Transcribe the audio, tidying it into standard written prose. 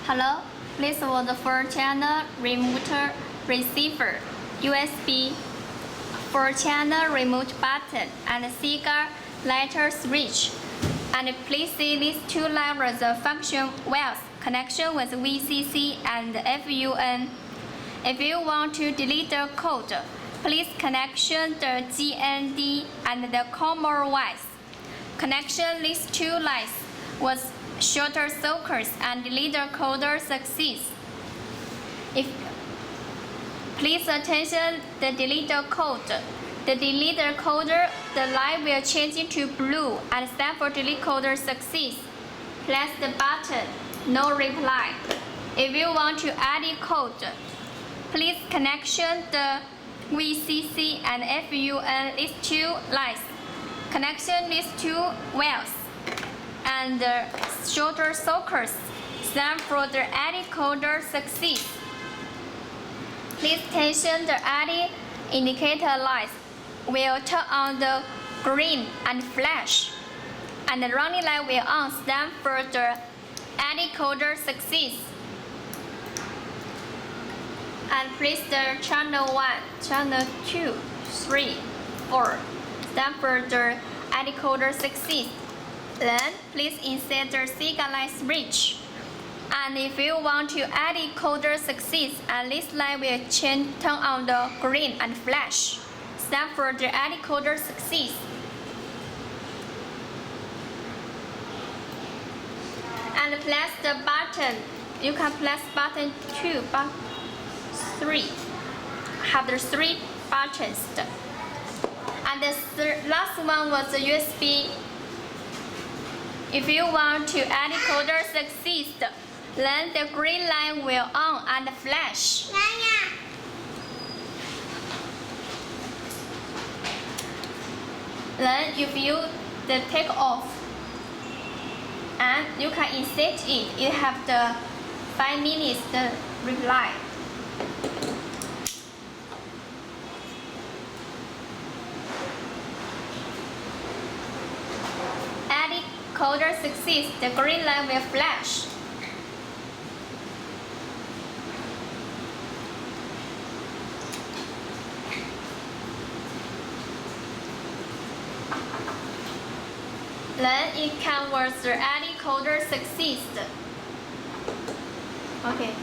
Hello, please hold the 4-channel remote receiver, USB 4-channel remote button, and cigar lighter switch. And please see these two levers of function wires, connection with VCC and FUN. If you want to delete the code, please connection the GND and the common wires. Connection these two lines with shorter circuits and delete the code succeeds. Please attention the delete code. The delete coder, the light will change into blue and stand for delete coder succeeds. Press the button, no reply. If you want to add a code, please connection the VCC and FUN these two lines. Connection these two wires and the shorter circuits stand for the added coder succeeds. Please attention the added indicator lights will turn on the green and flash, and the running light will on stand for the added coder succeeds. And please the channel 1, channel 2, 3, 4 stand for the added coder succeeds. Then please insert the cigar light switch. And if you want to add a coder succeeds, and this light will turn on the green and flash. Stand for the added coder succeeds. And press the button. You can press button 2, but 3. Have the 3 buttons. And the last one was the USB. If you want to add a coder succeeds, then the green light will on and flash. Then if you take off, and you can insert it, you have the 5 minutes the reply. Added coder succeeds, the green light will flash. Then it can work the added coder succeeds. Okay.